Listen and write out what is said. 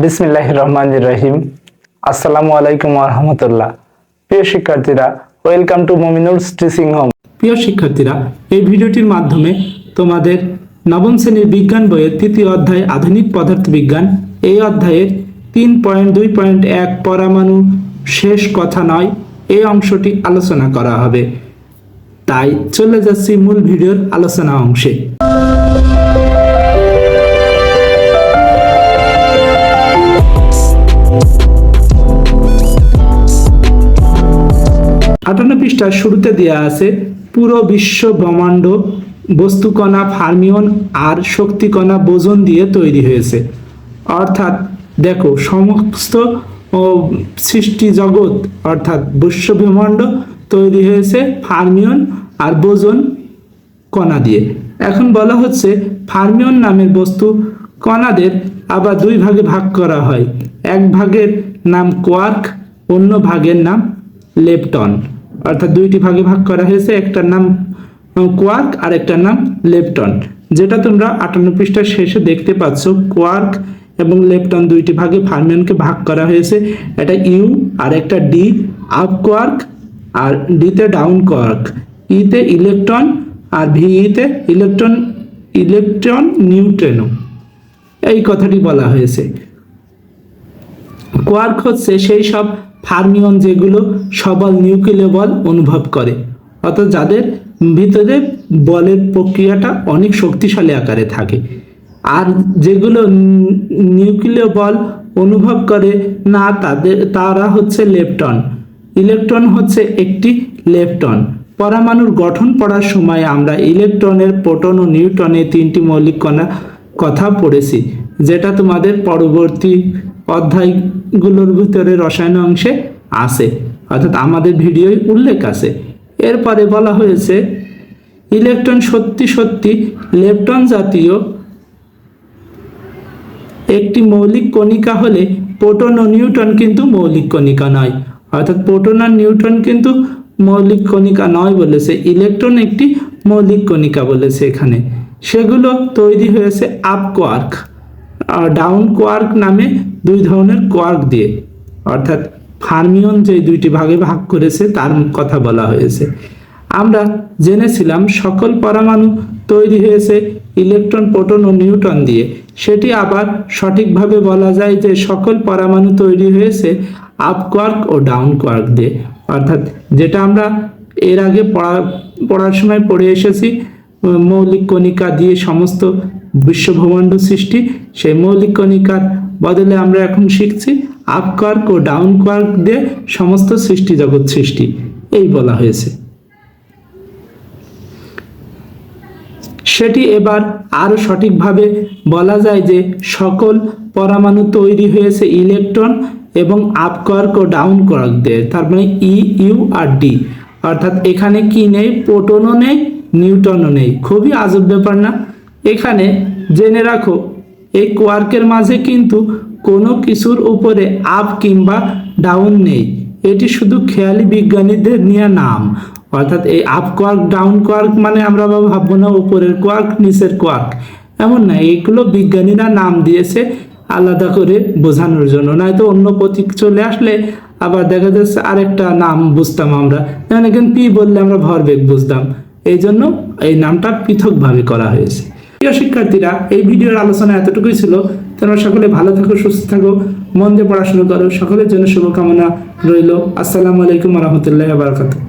বিসমিল্লাহির রহমানির রহিম। আসসালামু আলাইকুম ওয়া রাহমাতুল্লাহ। প্রিয় শিক্ষার্থীরা, ওয়েলকাম টু মুমিনুলস টিচিং হোম। প্রিয় শিক্ষার্থীরা, এই ভিডিওটির মাধ্যমে তোমাদের নবম শ্রেণীর বিজ্ঞান বইয়ের তৃতীয় অধ্যায় আধুনিক পদার্থবিজ্ঞান এই অধ্যায়ের 3.2.1 পরমাণু শেষ কথা নয় এই অংশটি আলোচনা করা হবে। তাই চলে যাচ্ছি মূল ভিডিওর আলোচনা অংশে। পৃষ্ঠার শুরুতে দেওয়া আছে পুরো বিশ্ব ব্রহ্মাণ্ড বস্তুকণা ফার্মিয়ন আর শক্তিকণা বোজন দিয়ে তৈরি হয়েছে। অর্থাৎ দেখো, সমস্ত সৃষ্টি জগৎ অর্থাৎ বিশ্ব ব্রহ্মাণ্ড তৈরি হয়েছে ফার্মিয়ন আর বোজন কণা দিয়ে। এখন বলা হচ্ছে ফার্মিয়ন নামের বস্তু কণাদের আবার দুই ভাগে ভাগ করা হয়। এক ভাগের নাম কোয়ার্ক, অন্য ভাগের নাম লেপটন। অর্থাৎ দুইটি ভাগে ভাগ করা হয়েছে, একটার নাম কোয়ার্ক আর একটার নাম লেপটন, যেটা তোমরা 58 পৃষ্ঠার শেষে দেখতে পাচ্ছ। কোয়ার্ক এবং লেপটন দুইটি ভাগে ফার্মিয়নকে ভাগ করা হয়েছে। এটা ইউ আর একটা ডি, আপ কোয়ার্ক আর ডিতে ডাউন কোয়ার্ক, ইতে ইলেকট্রন আর ভিইতে ইলেকট্রন নিউট্রিনো, এই কথাটি বলা হয়েছে। কোয়ার্ক হচ্ছে সেই সব ফার্মিয়ন যেগুলো সবল নিউক্লিয় বল অনুভব করে, অর্থাৎ যাদের ভিতরে বলের প্রক্রিয়াটা অনেক শক্তিশালী আকারে থাকে। আর যেগুলো নিউক্লিয় বল অনুভব করে না তারা হচ্ছে লেপটন। ইলেকট্রন হচ্ছে একটি লেপটন। পরমাণুর গঠন পড়ার সময় আমরা ইলেকট্রনের, প্রোটন ও নিউট্রনের তিনটি মৌলিক কণা কথা পড়েছি, যেটা তোমাদের পরবর্তী অধ্যায়গুলোর ভিতরে রসায়ন অংশে আছে, অর্থাৎ আমাদের ভিডিওয় উল্লেখ আছে। এরপরে বলা হয়েছে ইলেকট্রন সত্যি লেপটন জাতীয় একটি মৌলিক কণিকা হলে প্রোটন ও নিউট্রন কিন্তু মৌলিক কণিকা নয়। অর্থাৎ প্রোটন আর নিউট্রন কিন্তু মৌলিক কণিকা নয় বলেছে, ইলেকট্রন একটি মৌলিক কণিকা বলেছে এখানে। সেগুলো তৈরি হয়েছে আপ কোয়ার্ক আর ডাউন কোয়ার্ক নামে দুই ধরনের কোয়ার্ক দিয়ে। অর্থাৎ ফার্মিয়ন যে দুইটি ভাগে ভাগ করেছে তার কথা বলা হয়েছে। আমরা জেনেছিলাম সকল পরমাণু তৈরি হয়েছে ইলেকট্রন, প্রোটন ও নিউট্রন দিয়ে। সেটি আবার সঠিকভাবে বলা যায় যে সকল পরমাণু তৈরি হয়েছে আপ কোয়ার্ক ও ডাউন কোয়ার্ক দিয়ে। অর্থাৎ যেটা আমরা এর আগে পড়ার সময় পড়ে এসেছি, মৌলিক কণিকা দিয়ে সমস্ত বিশ্বব্রহ্মাণ্ড সৃষ্টি, সেই মৌলিক কণিকার বদলে আমরা এখন শিখছি আপ কোয়ার্ক ও ডাউন কোয়ার্ক দিয়ে সমস্ত সৃষ্টি জগৎ সৃষ্টি, এই বলা হয়েছে। সেটি এবার আরো সঠিকভাবে বলা যায় যে সকল পরমাণু তৈরি হয়েছে ইলেকট্রন এবং আপ কোয়ার্ক ও ডাউন কোয়ার্ক দিয়ে। তার মানে ই, ইউ আর ডি। অর্থাৎ এখানে কি নেই? প্রোটনও নেই, নিউট্রনও নেই। খুবই আজব ব্যাপার না? এখানে জেনে রাখো, এই কোয়ার্কের মাঝে কিন্তু কোনো কিছুর উপরে আপ কিংবা ডাউন নেই। এটি শুধু খেয়ালি বিজ্ঞানীদের নিয়ে নাম। অর্থাৎ এই আপ কোয়ার্ক, ডাউন কোয়ার্ক মানে আমরা ভাববো না উপরের কোয়ার্ক নিচের কোয়ার্ক, এমন না। এগুলো বিজ্ঞানীরা নাম দিয়েছে আলাদা করে বোঝানোর জন্য, নয়তো অন্য প্রতীক চলে আসলে আবার দেখা যাচ্ছে আরেকটা নাম বুঝতাম আমরা। যেমন এখানে পি বললে আমরা ভরবেগ বুঝতাম, এই জন্য এই নামটা পৃথকভাবে করা হয়েছে। প্রিয় শিক্ষার্থীরা, এই ভিডিওর আলোচনা এতটুকুই ছিল। তোমরা সকলে ভালো থাকো, সুস্থ থাকো, মন দিয়ে পড়াশোনা করো। সকলের জন্য শুভকামনা রইল। আসসালামু আলাইকুম ওয়া রাহমাতুল্লাহি ওয়া বারাকাতুহু।